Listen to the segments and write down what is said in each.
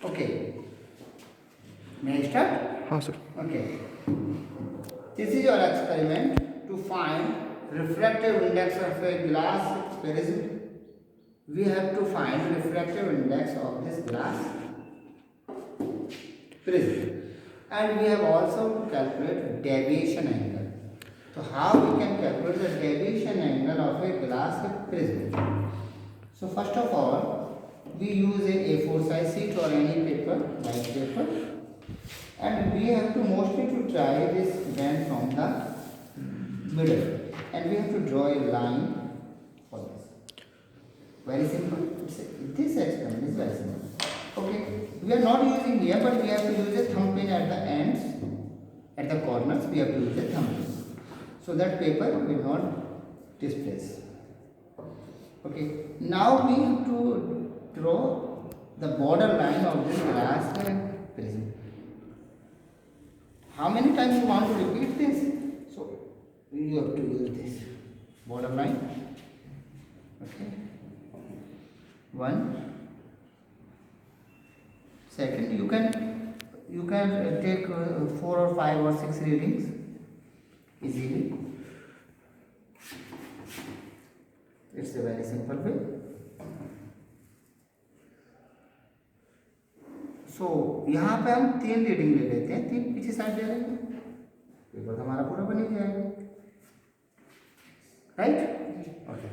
Okay, may I start? हाँ sir. Okay, this is your experiment to find refractive index of a glass prism. We have to find refractive index of this glass prism, and we have also to calculate deviation angle. So how we can calculate the deviation angle of a glass prism? So first of all, we use a A4 size sheet or any paper, white paper, and we have to mostly to try this band from the middle, and we have to draw a line for this. Very simple. This experiment is very simple. Okay, we are not using here, but we have to use a thumb pin at the ends, at the corners. We have to use a thumb pin, so that paper will not displace. Okay, now we have to draw the border line of this glass prism. How many times you want to repeat this? So you have to use this border line. Okay, one. Second, you can take 4 or 5 or 6 readings easily. It's a very simple way. So यहाँ पे हम 3 reading ले लेते हैं, 3 पीछे side ले लेंगे, paper हमारा पूरा बन ही जाएगा. राइट? ओके,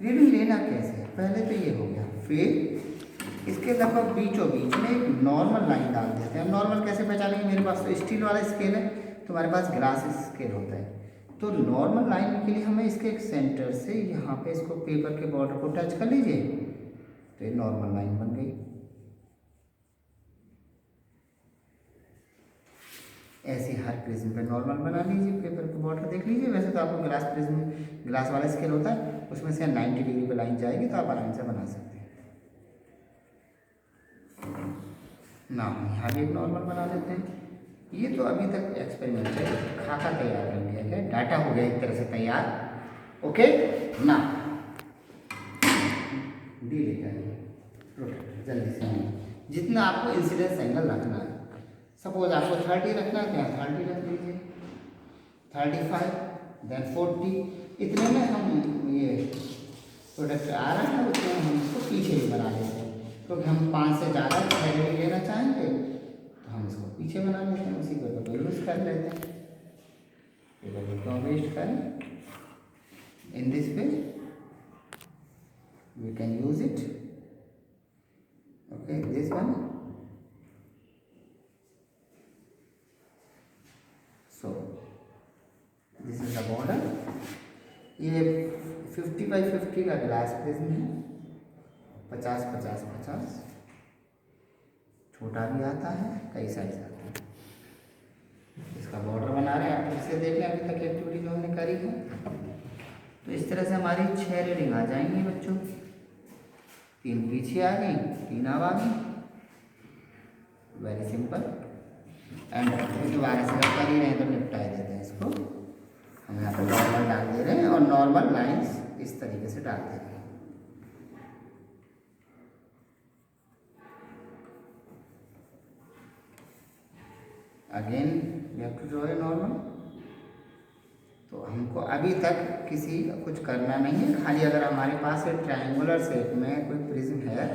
रीडिंग लेना कैसे? पहले तो ये हो गया, फिर इसके लगभग बीचों बीच में एक नॉर्मल लाइन डाल देते हैं. हम नॉर्मल कैसे पहचानेंगे? मेरे पास तो स्टील वाला स्केल है, तुम्हारे पास ग्लास स्केल होता है. तो नॉर्मल लाइन के लिए हमें इसके एक सेंटर से यहाँ पे इसको पेपर के बॉर्डर को टच कर लीजिए, तो ये नॉर्मल लाइन बन गई. ऐसे हर प्रिज्म पे नॉर्मल बना लीजिए, पेपर के बॉर्डर देख लीजिए. वैसे तो आपको ग्लास प्रिज्म, ग्लास वाला स्केल होता है, उसमें से 90 डिग्री पे लाइन जाएगी, तो आप आराम से बना सकते हैं. ना यहाँ भी एक नॉर्मल बना लेते हैं. ये तो अभी तक एक्सपेरिमेंट है, खाका तैयार कर लिया गया, डाटा हो गया एक तरह से तैयार. ओके, ना डी लेकर जल्दी से जितना आपको इंसिडेंस एंगल रखना है. सपोज आपको 30 रखना है तो यहाँ 30 रख लीजिए, 35, देन 40. इतने में हम ये प्रोडक्ट आ रहा है, उतने में हम इसको पीछे भी बना लेते हैं, क्योंकि हम 5 से ज़्यादा कैलोरी लेना चाहेंगे तो हम इसको पीछे बना लेते हैं. उसी पेपर को यूज़ कर लेते हैं. पेपर को वेस्ट करें. In this way we can use it. Okay, this one. So this is the border. ये 50 बाई 50 का ग्लास प्रिज्म है. 50, 50, 50. छोटा भी आता है, कई साइज आता है. इसका बॉर्डर बना रहे हैं. आप फिर से देख लें अभी तक एक्टिविटी जो हमने करी है. तो इस तरह से हमारी 6 रीडिंग आ जाएंगी बच्चों. 3 पीछे आ गई, 3 अब आ गई. Very simple. एंड दोबारा से कर ही रहे हैं तो निपटा देते हैं इसको. हम यहाँ पर नॉर्मल डाल दे रहे हैं और नॉर्मल लाइंस इस तरीके से डाल दे रहे हैं. Again we have to draw a normal. तो हमको अभी तक किसी कुछ करना नहीं है, खाली अगर हमारे पास एक ट्रायंगुलर शेप में कोई प्रिज्म है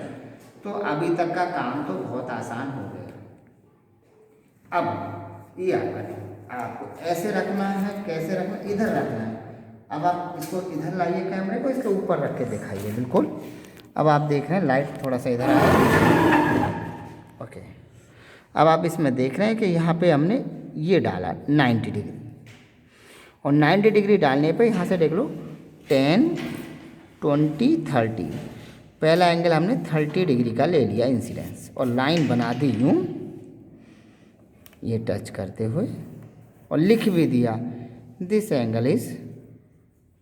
तो अभी तक का काम तो बहुत आसान हो गया. अब ये आपको ऐसे रखना है, कैसे रखना है? इधर रखना है. अब आप इसको इधर लाइए, कैमरे को इसके ऊपर रख के दिखाइए. बिल्कुल. अब आप देख रहे हैं लाइट थोड़ा सा इधर आया. ओके, अब आप इसमें देख रहे हैं कि यहाँ पे हमने ये डाला 90 डिग्री, और 90 डिग्री डालने पे यहाँ से देख लो 10, 20, 30. पहला एंगल हमने 30 डिग्री का ले लिया इंसिडेंस, और लाइन बना दी यूँ ये टच करते हुए, और लिख भी दिया this angle is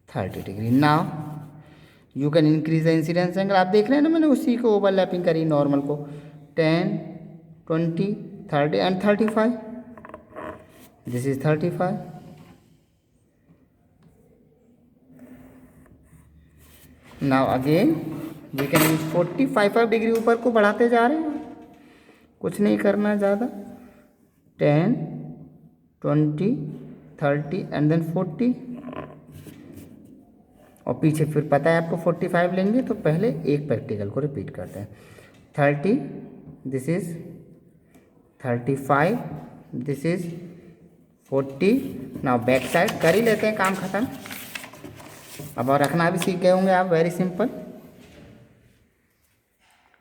30 degree. Now you can increase the incidence angle. आप देख रहे हैं ना, मैंने उसी को ओवरलैपिंग करी नॉर्मल को. 10, 20, 30 and 35. This is 35. Now again we can use 45 degree ऊपर को बढ़ाते जा रहे हैं. कुछ नहीं करना है ज़्यादा। 10, 20, 30 एंड देन 40, और पीछे फिर पता है आपको 45 लेंगे, तो पहले एक प्रैक्टिकल को रिपीट करते हैं। 30, this is 35, this is 40। Now back side कर ही लेते हैं, काम ख़त्म। अब और रखना भी सीख गए होंगे आप, very simple.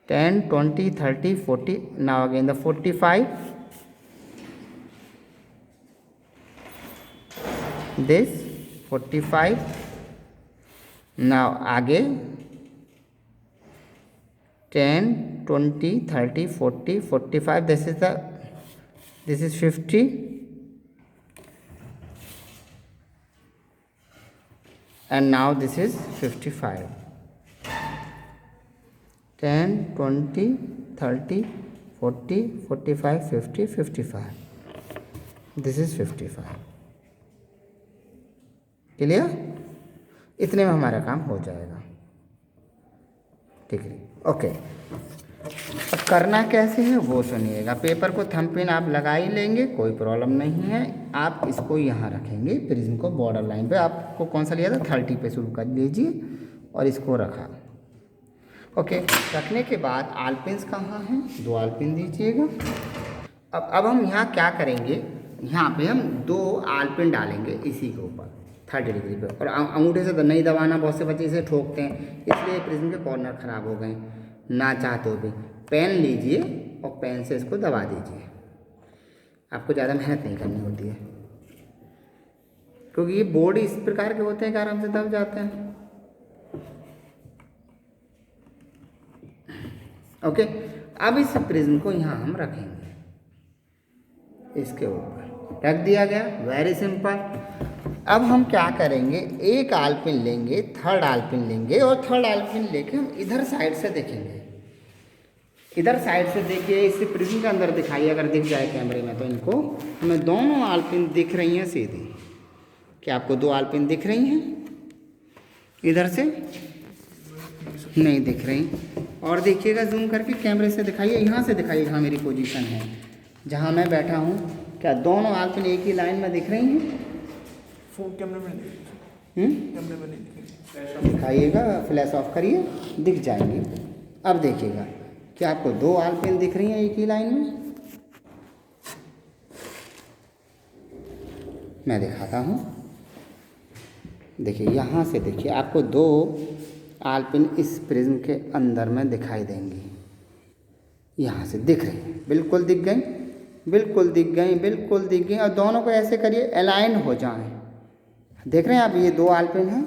10, 20, 30, 40, now again the 45, this 45, now आगे 10, 20, 30, 40, 45, this is 50, and now this is 55. 10, 20, 30, 40, 45, 50, 55. This is 55. Clear? इतने में हमारा काम हो जाएगा। ठीक है, ओके। अब करना कैसे है वो सुनिएगा। पेपर को थंबप्रिंट आप लगा ही लेंगे, कोई प्रॉब्लम नहीं है। आप इसको यहाँ रखेंगे, प्रिज्म को बॉर्डर लाइन पे। आपको कौन सा लिया था? 30 पे शुरू कर लीजिए और इसको रखा। ओके, रखने के बाद आलपिन्स कहाँ हैं? 2 आलपिन दीजिएगा। अब हम यहाँ क्या करेंगे, यहाँ पे हम 2 आलपिन डालेंगे इसी के ऊपर 30 डिग्री पे। और अंगूठे से तो नहीं दबाना, बहुत से बच्चे इसे ठोकते हैं, इसलिए प्रिज्म के कॉर्नर ख़राब हो गए। ना चाहते हो भी पेन लीजिए और पेन से इसको दबा दीजिए। आपको ज़्यादा मेहनत नहीं करनी होती है, क्योंकि ये बोर्ड इस प्रकार के होते हैं कि आराम से दब जाते हैं। ओके, अब इस प्रिज्म को यहाँ हम रखेंगे, इसके ऊपर रख दिया गया, वेरी सिंपल। अब हम क्या करेंगे, एक आलपिन लेंगे, थर्ड आलपिन लेंगे, और थर्ड आलपिन लेके हम इधर साइड से देखेंगे। इधर साइड से देखिए, इस प्रिज्म के अंदर दिखाइए, अगर दिख जाए कैमरे में तो इनको हमें दोनों आलपिन दिख रही हैं सीधी। क्या आपको 2 आलपिन दिख रही हैं? इधर से नहीं दिख रही। और देखिएगा, जूम करके कैमरे से दिखाइए, यहाँ से दिखाइए जहाँ मेरी पोजीशन है, जहाँ मैं बैठा हूँ। क्या दोनों आलपिन एक ही लाइन में दिख रही हैं? कैमरे में नहीं दिखाइएगा, फ्लैश ऑफ करिए, दिख जाएंगी। अब देखिएगा, क्या आपको 2 आलपिन दिख रही हैं एक ही लाइन में? मैं दिखाता हूँ, देखिए यहाँ से देखिए, आपको 2 आलपिन इस प्रिज्म के अंदर में दिखाई देंगी। यहाँ से दिख रही हैं, बिल्कुल दिख गई, बिल्कुल दिख गई, बिल्कुल दिख गई। और दोनों को ऐसे करिए अलाइन हो जाएं। देख रहे हैं आप, ये 2 आलपिन हैं,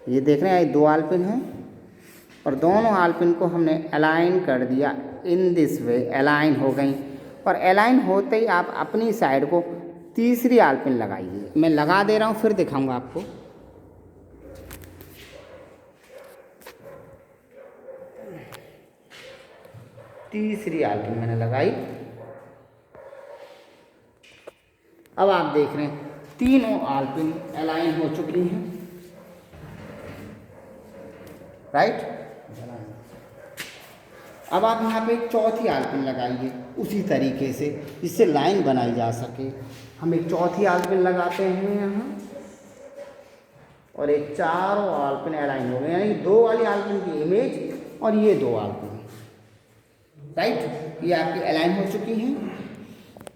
ये देख रहे हैं, ये 2 आलपिन हैं, और दोनों आलपिन को हमने अलाइन कर दिया इन दिस वे, अलाइन हो गई। और अलाइन होते ही आप अपनी साइड को तीसरी आलपिन लगाइए। मैं लगा दे रहा हूँ, फिर दिखाऊंगा आपको। तीसरी आलपिन मैंने लगाई। अब आप देख रहे हैं तीनों आलपिन अलाइन हो चुकी हैं, राइट। अब आप यहाँ पे चौथी आलपिन लगाइए उसी तरीके से, जिससे लाइन बनाई जा सके। हम एक चौथी आलपिन लगाते हैं यहाँ, और एक चारों आलपिन अलाइन हो गए, यानी 2 वाली आलपिन की इमेज और ये 2 आलपिन, राइट। ये आपकी अलाइन हो चुकी हैं।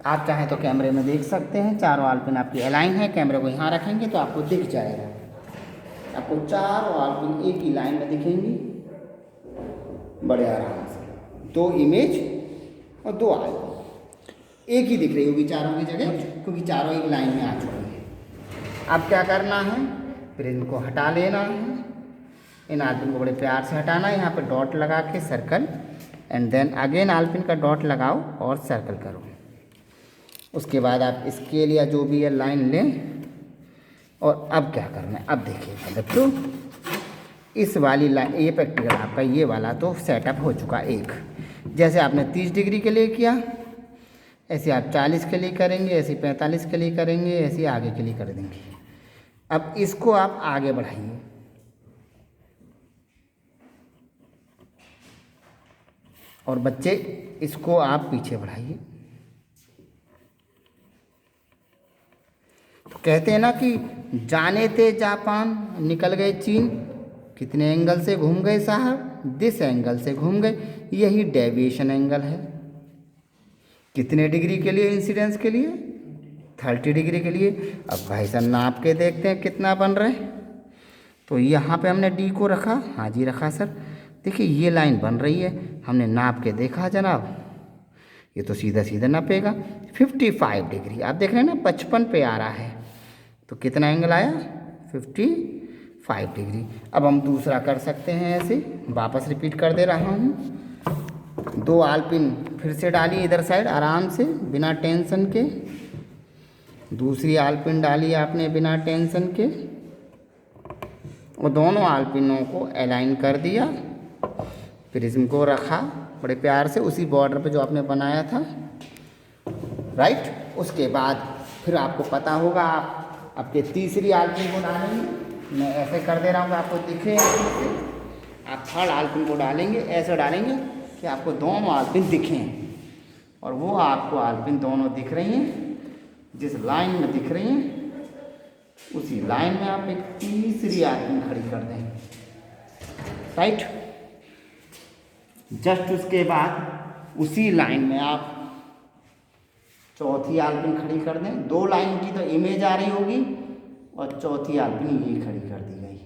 आप चाहें तो कैमरे में देख सकते हैं, चारों आलपिन आपकी अलाइन है। कैमरे को यहाँ रखेंगे तो आपको दिख जाएगा, आपको चारों आलपिन एक ही लाइन में दिखेंगी बड़े आराम से। 2 इमेज और 2 आलपिन एक ही दिख रही होगी चारों की जगह, क्योंकि चारों एक लाइन में आ चुकी हैं। अब क्या करना है, प्रिज्म को हटा लेना है, इन आलपिन को बड़े प्यार से हटाना है। यहाँ पर डॉट लगा के सर्कल, एंड देन अगेन आलपिन का डॉट लगाओ और सर्कल करो। उसके बाद आप स्केल या जो भी है लाइन लें। और अब क्या करना है, अब देखिएगा बच्चों, इस वाली लाइन, ये प्रैक्टिकल आपका ये वाला तो सेटअप हो चुका एक। जैसे आपने 30 डिग्री के लिए किया, ऐसे आप 40 के लिए करेंगे, ऐसे 45 के लिए करेंगे, ऐसे आगे के लिए कर देंगे। अब इसको आप आगे बढ़ाइए, और बच्चे इसको आप पीछे बढ़ाइए। तो कहते हैं ना कि जाने थे जापान निकल गए चीन, कितने एंगल से घूम गए साहब, दिस एंगल से घूम गए। यही डेविएशन एंगल है। कितने डिग्री के लिए, इंसिडेंस के लिए 30 डिग्री के लिए। अब भाई साहब नाप के देखते हैं कितना बन रहा है। तो यहाँ पे हमने डी को रखा, हाँ जी रखा सर। देखिए ये लाइन बन रही है, हमने नाप के देखा जनाब, ये तो सीधा सीधा नापेगा 55 डिग्री। आप देख रहे हैं ना 55 पे आ रहा है, तो कितना एंगल आया 55 डिग्री। अब हम दूसरा कर सकते हैं ऐसे, वापस रिपीट कर दे रहा हूँ। 2 आलपिन फिर से डालिए इधर साइड आराम से बिना टेंशन के। दूसरी आलपिन डाली आपने बिना टेंशन के, और दोनों आलपिनों को अलाइन कर दिया। प्रिज्म को रखा बड़े प्यार से उसी बॉर्डर पे जो आपने बनाया था, राइट। उसके बाद फिर आपको पता होगा, आप आपके तीसरी आलपिन को डालेंगे। मैं ऐसे कर दे रहा हूँ आपको दिखे। आप थर्ड आलपिन को डालेंगे, ऐसे डालेंगे कि आपको दोनों आलपिन दिखें। और वो आपको आलपिन दोनों दिख रही हैं, जिस लाइन में दिख रही हैं उसी लाइन में आप एक तीसरी आलपिन खड़ी कर दें, राइट। जस्ट उसके बाद उसी लाइन में आप चौथी आलपिन खड़ी कर दें। 2 लाइन की तो इमेज आ रही होगी और चौथी आलपिन ये खड़ी कर दी गई।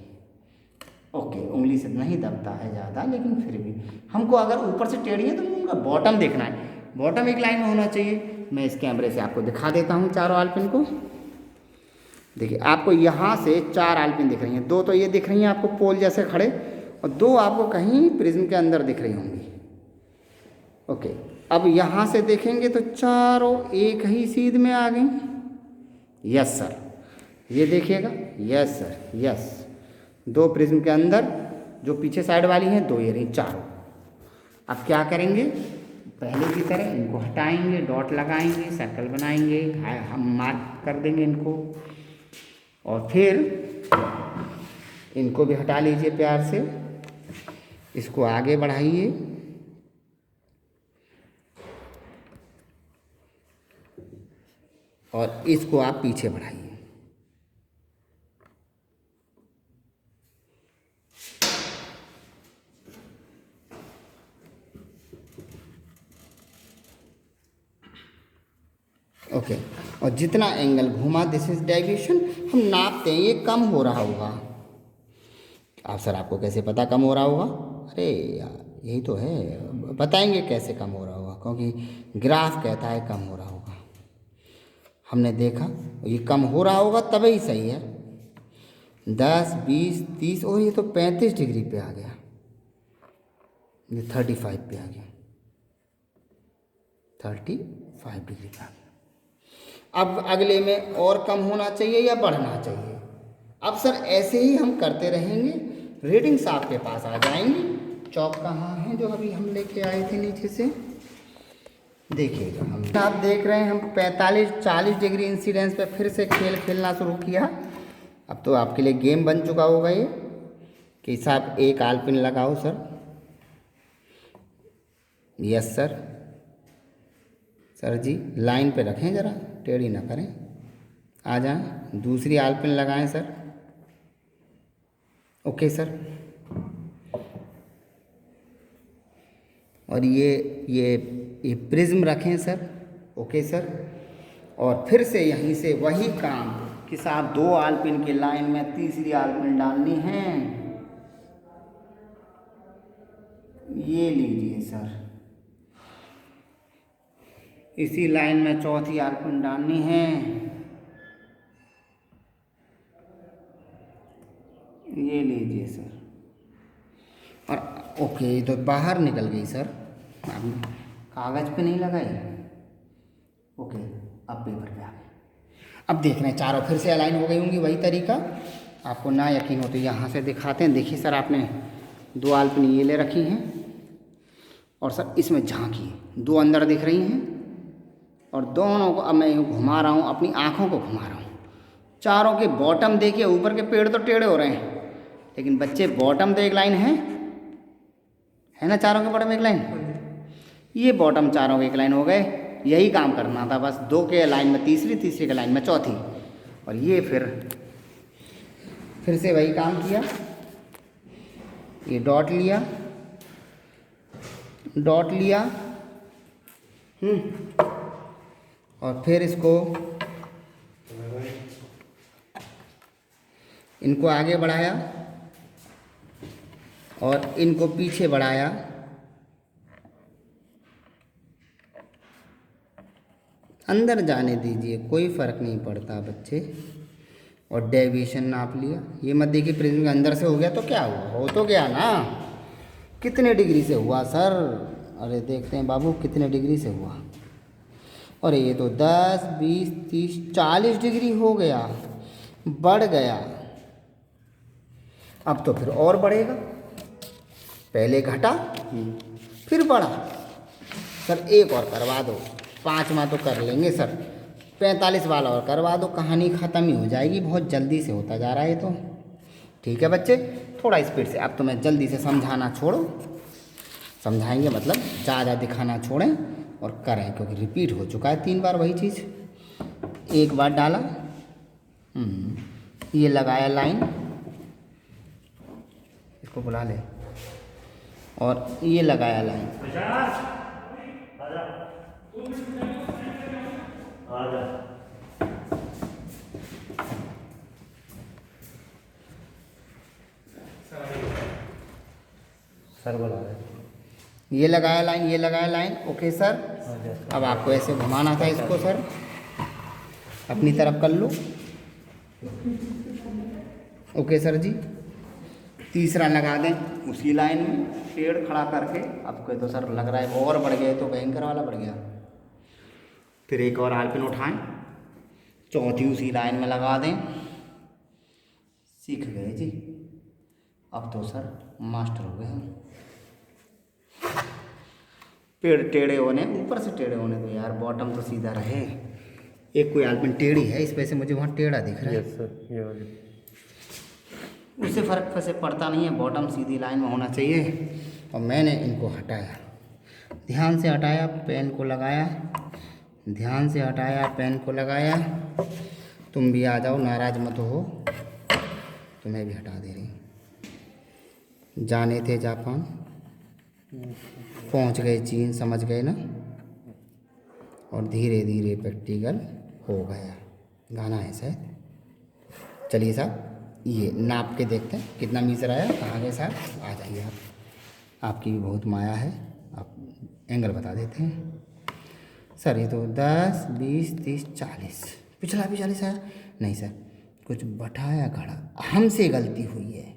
ओके, उंगली से नहीं दबता है ज़्यादा, लेकिन फिर भी हमको अगर ऊपर से टेढ़ी है तो उनका बॉटम देखना है, बॉटम एक लाइन में होना चाहिए। मैं इस कैमरे से आपको दिखा देता हूँ चारों आलपिन को। देखिए आपको यहाँ से 4 आलपिन दिख रही हैं, 2 तो ये दिख रही हैं आपको पोल जैसे खड़े, और 2 आपको कहीं प्रिज्म के अंदर दिख रही होंगी। ओके, अब यहाँ से देखेंगे तो चारों एक ही सीध में आ गई। यस सर, ये देखिएगा, यस सर, यस। 2 प्रिज्म के अंदर जो पीछे साइड वाली हैं 2 ये रही चारों। अब क्या करेंगे, पहले की तरह इनको हटाएंगे, डॉट लगाएंगे, सर्कल बनाएंगे, हम मार्क कर देंगे इनको, और फिर इनको भी हटा लीजिए प्यार से। इसको आगे बढ़ाइए, और इसको आप पीछे बढ़ाइए। ओके, और जितना एंगल घुमा दिस इज डेविएशन। हम नापते हैं, ये कम हो रहा होगा। आप सर आपको कैसे पता कम हो रहा होगा? अरे यार यही तो है, बताएंगे कैसे कम हो रहा होगा, क्योंकि ग्राफ कहता है कम हो रहा होगा। हमने देखा ये कम हो रहा होगा तभी सही है। 10, 20, 30, और ये तो 35 डिग्री पे आ गया, ये 35 पे आ गया, 35 डिग्री पे आ गया। अब अगले में और कम होना चाहिए या बढ़ना चाहिए? अब सर ऐसे ही हम करते रहेंगे, रीडिंग्स आपके पास आ जाएंगी। चौक कहाँ है जो अभी हम लेके आए थे नीचे से, देखिएगा। हम आप देख रहे हैं हम 45-40 डिग्री इंसिडेंस पे फिर से खेल खेलना शुरू किया। अब तो आपके लिए गेम बन चुका होगा ये कि साहब एक आलपिन लगाओ सर। यस सर, सर जी लाइन पे रखें, ज़रा टेढ़ी ना करें, आ जाएं। दूसरी आलपिन लगाएं सर। ओके सर, और ये प्रिज्म रखें सर। ओके सर, और फिर से यहीं से वही काम कि साहब 2 आलपिन की लाइन में तीसरी आलपिन डालनी है। ये लीजिए सर, इसी लाइन में चौथी आलपिन डालनी है। ये लीजिए सर, और ओके तो बाहर निकल गई सर, कागज़ पे नहीं लगाई। ओके, अब पेपर पे आ गई। अब देख रहे हैं चारों फिर से अलाइन हो गई होंगी, वही तरीका। आपको ना यकीन हो तो यहाँ से दिखाते हैं। देखिए सर, आपने 2 आलपिन ये ले रखी हैं, और सर इसमें झांकिए, 2 अंदर दिख रही हैं, और दोनों को अब मैं यूँ घुमा रहा हूँ, अपनी आँखों को घुमा रहा हूँ। चारों के बॉटम देखिए, ऊपर के पेड़ तो टेढ़े हो रहे हैं, लेकिन बच्चे बॉटम तो एक लाइन है ना, चारों के बॉटम एक लाइन। ये बॉटम चारों के एक लाइन हो गए। यही काम करना था बस, 2 के लाइन में तीसरी, तीसरी के लाइन में चौथी। और ये फिर से वही काम किया, ये डॉट लिया, डॉट लिया, और फिर इनको आगे बढ़ाया और इनको पीछे बढ़ाया। अंदर जाने दीजिए, कोई फ़र्क नहीं पड़ता बच्चे। और डेविएशन नाप लिया। ये मत देखिए प्रिज्म के अंदर से हो गया तो क्या हुआ, हो तो गया ना। कितने डिग्री से हुआ सर? अरे देखते हैं बाबू कितने डिग्री से हुआ। अरे ये तो 10, 20, 30, 40 डिग्री हो गया, बढ़ गया। अब तो फिर और बढ़ेगा, पहले घटा फिर बढ़ा। सर एक और करवा दो, 5वां तो कर लेंगे सर, 45 वाला और करवा दो, कहानी ख़त्म ही हो जाएगी। बहुत जल्दी से होता जा रहा है तो। ठीक है बच्चे, थोड़ा स्पीड से। अब तो मैं जल्दी से समझाना छोड़ो, समझाएंगे मतलब ज़्यादा दिखाना छोड़ें और करें, क्योंकि रिपीट हो चुका है 3 बार वही चीज़। एक बार डाला, ये लगाया लाइन, इसको बुला ले, और ये लगाया लाइन। सर बुला रहे। ये लगाया लाइन, ये लगाया लाइन। ओके सर, अब आपको ऐसे घुमाना था इसको सर, अपनी तरफ कर लो। ओके सर जी, तीसरा लगा दें उसी लाइन में, पेड़ खड़ा करके। आपको तो सर लग रहा है और बढ़ गए, तो भयंकर वाला बढ़ गया। फिर एक और आलपिन उठाएं, चौथी उसी लाइन में लगा दें। सीख गए जी, अब तो सर मास्टर हो गए हम। पेड़ टेढ़े होने, ऊपर से टेढ़े होने दो यार, बॉटम तो सीधा रहे। एक कोई आलपिन टेढ़ी है, इस वजह से मुझे वहाँ टेढ़ा दिख रहा है। यस सर, ये वाली। उससे फ़र्क वैसे पड़ता नहीं है, बॉटम सीधी लाइन में होना चाहिए। और मैंने इनको हटाया, ध्यान से हटाया, पेन को लगाया, ध्यान से हटाया, पेन को लगाया। तुम भी आ जाओ, नाराज़ मत हो, तुम्हें भी हटा दे रही। जाने थे जापान, पहुंच गए चीन, समझ गए ना। और धीरे धीरे प्रैक्टिकल हो गया। गाना है शायद। चलिए साहब, ये नाप के देखते हैं कितना मीटर आया, कहाँ गए साहब? आ जाइए आप, आपकी भी बहुत माया है। आप एंगल बता देते हैं सर। ये तो 10, 20, 30, 40, पिछला भी 40 आया नहीं सर, कुछ बैठाया खड़ा, हमसे गलती हुई है,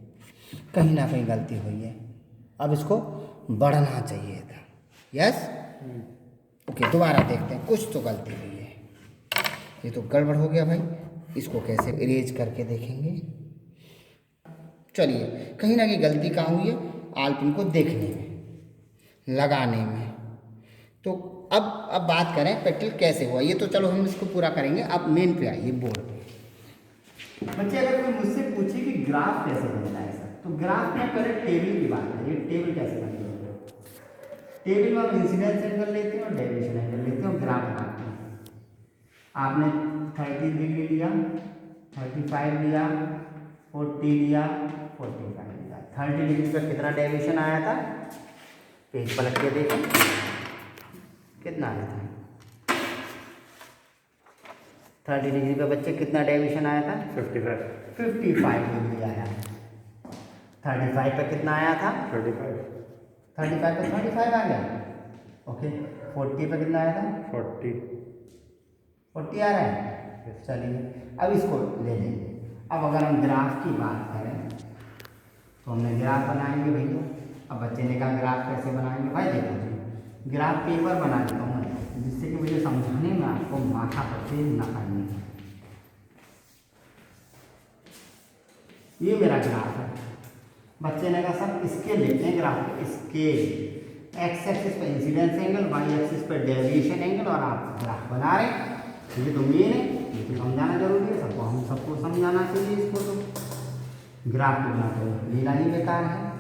कहीं ना कहीं गलती हुई है। अब इसको बढ़ना चाहिए था। यस, ओके, दोबारा देखते हैं, कुछ तो गलती हुई है। ये तो गड़बड़ हो गया भाई, इसको कैसे इरेज करके देखेंगे। चलिए, कहीं ना कहीं गलती कहाँ हुई है? आलपिन को देखने में, लगाने में। तो अब बात करें प्रैक्टिकल कैसे हुआ। ये तो चलो हम इसको पूरा करेंगे। अब मेन पे आइए, बोर्ड पे। बच्चे अगर कोई मुझसे पूछे कि ग्राफ कैसे बनता है सर, तो ग्राफ में पहले टेबल की बात करिए। टेबल कैसे बनती है? टेबल में आप इंसिडेंस एंगल लेते हैं और डेविएशन एंगल लेते हैं और ग्राफ बनाते हैं। आपने 30 डिग्री लिया, 35 लिया, 40 लिया, 45 लिया। 30 डिग्री पर कितना डेविएशन आया था? पेज पलट के देखें कितना आया था। 30 डिग्री पे बच्चे कितना डेविएशन आया था? 55 डिग्री आया। 35 पे कितना आया था? 35 पे 35 आ गया। ओके, 40 पे कितना आया था? 40 आ रहा है। चलिए, अब इसको ले लेंगे। अब अगर हम ग्राफ की बात करें तो हमने ग्राफ बनाएंगे भैया। अब बच्चे ने कहा ग्राफ कैसे बनाएंगे? भाई देखो जी, ग्राफ पेपर बना देता हूँ मैं, जिससे कि मुझे समझाने में आपको माथा पच्ची ना करनी है। ये मेरा ग्राफ है। बच्चे ने कहा सर स्केल लेते हैं ग्राफ पे, स्केल। एक्स एक्सिस पे इंसिडेंस एंगल, वाई एक्सिस पे डेविएशन एंगल, और आप ग्राफ बना रहे हैं। ये तो मेन है, ये तो समझाना जरूरी है सबको, हम सबको समझाना चाहिए इसको। तो ग्राफ को बना तो लीला ही बेकार है।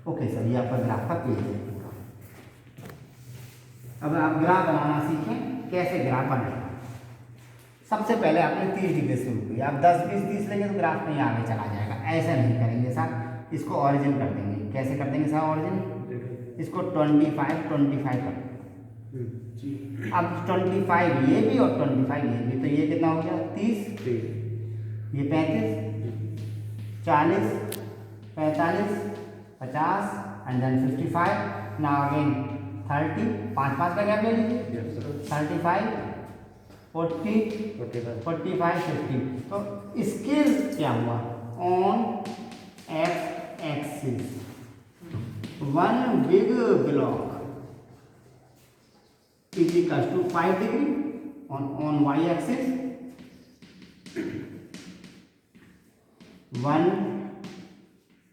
ओके सर, ये आपका ग्राफ का पेज है पूरा। अब आप ग्राफ बनाना सीखें, कैसे ग्राफ बनेगा। सबसे पहले आपने 30 डिग्री शुरू की, आप 10 20 30 लेंगे तो ग्राफ में आगे चला जाएगा। ऐसा नहीं करेंगे साहब, इसको ऑरिजिन कर देंगे। कैसे कर देंगे साहब ऑरिजिन? इसको 25 25 कर देंगे। अब 25 ये भी और 25 ये भी, तो ये कितना हो गया 30, ये 35, 40, 45, 50 एंड देन 55। नाउ अगेन 30, 5 5 का गैप ले लीजिए। 35, 40, 45, 50। तो स्केल क्या हुआ? On X axis one big block is equal to 5 degree, on y axis one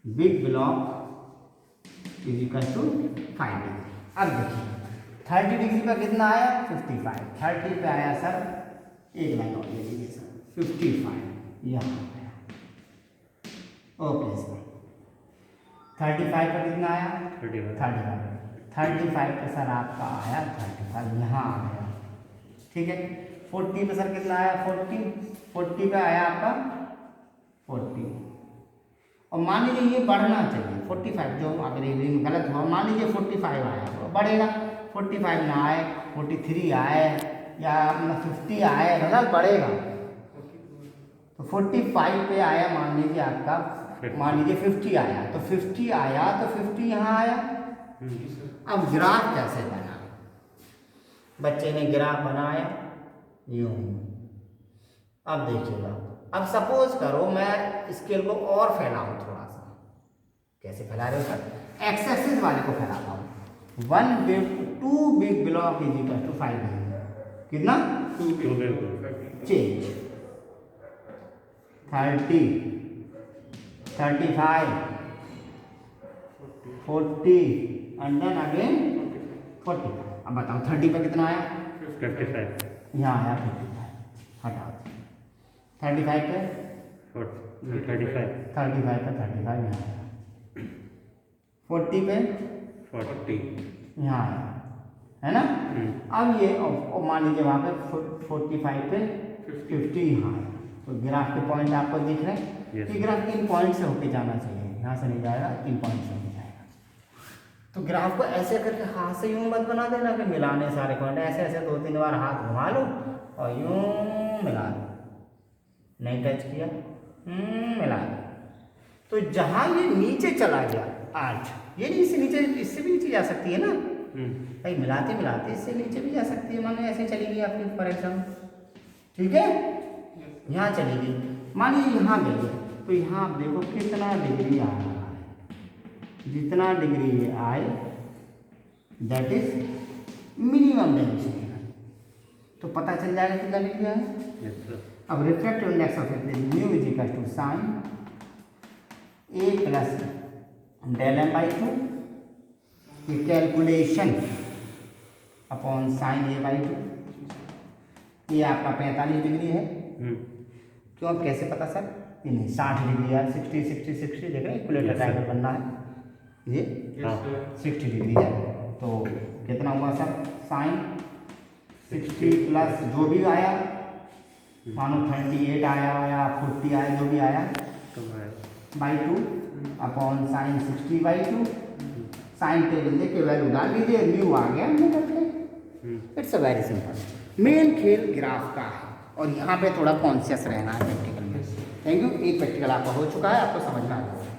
big block is equal to 5 degree. अब देखिए 30 डिग्री पर कितना आया? 55। 30 पे आया सर, एक लाइन और ले लीजिए सर, 55 यहाँ आया। ओके सर, 35 पर कितना आया? 35। 35 पे सर आपका आया 35, यहाँ आ गया। ठीक है। 40 पे सर कितना आया? 40 पे आया आपका 40। और मान लीजिए ये बढ़ना चाहिए 45, जो अगर रीडिंग गलत हुआ, मान लीजिए 45 आया तो बढ़ेगा। 45 ना आए, 43 आए या 50 आए, मतलब बढ़ेगा। तो 45 पे आया, मान लीजिए आपका, मान लीजिए 50 आया, तो 50 आया तो 50 यहाँ आया। अब ग्राफ कैसे बना? बच्चे ने ग्राफ बनाया यूं। अब देखिएगा, अब सपोज करो मैं स्केल को और फैलाऊं थोड़ा सा। कैसे फैला रहे हो सर? एक्स एक्सिस वाले को फैलाता हूँ। 2 big block is equal to 5 degree. कितना? 2 चेंज 30, 35, 40 एंड देन अगेन 40। अब बताओ 30 पर कितना आया? 55। यहाँ आया 55, हटाओ। 35 पे 35 पे 35 यहाँ आया। 40 पे 40 यहाँ आया, है ना? अब ये और मान लीजिए वहाँ पे 45 पे 50 यहाँ आया। तो ग्राफ के पॉइंट आपको दिख रहे हैं? Yes. ये ग्राफ 3 पॉइंट से होके जाना चाहिए, यहाँ से नहीं जाएगा, 3 पॉइंट से होके जाएगा। तो ग्राफ को ऐसे करके हाथ से यूं मत बना देना कि मिलाने सारे पॉइंट, ऐसे ऐसे 2-3 बार हाथ घुमा लो और यूं मिला दो। नहीं टच किया, मिला दो। तो जहाँ ये नीचे चला गया 8, ये नहीं, इससे नीचे, इससे भी नीचे जा सकती है ना भाई, मिलाते मिलाते इससे नीचे भी जा सकती है। माने ऐसे चली गई आपकी फॉर एग्जाम्पल, ठीक है, यहाँ चली गई। मानिए यहाँ गई, तो यहाँ आप देखो कितना डिग्री आ रहा है। जितना डिग्री ये आए दैट इज मिनिमम डायमेंशन। तो पता चल जाएगा कितना डिग्री आए। अब refractive index of nu is equal to sine A plus del M by 2 की calculation upon sine A by 2। ये आपका 45 डिग्री है। क्यों? अब कैसे पता सर? ये नहीं, 60 डिग्री है, 60 60 60 देख रहे हैं, इक्विलेटर ट्रायंगल बनना है। ये 60 डिग्री है, तो कितना हुआ सर? साइन 60 प्लस जो भी आया, मानो 38 आया या 40 आया, जो भी आया by 2 upon sine 60 by 2। Sine table दे के वैल्यू डाल दीजिए, न्यू आ गया निकल के। It's a very simple. Main खेल ग्राफ का है और यहाँ पे थोड़ा कॉन्शियस रहना है प्रैक्टिकल में। Thank you. एक प्रैक्टिकल आपका हो चुका है, आपको समझ में आ गया।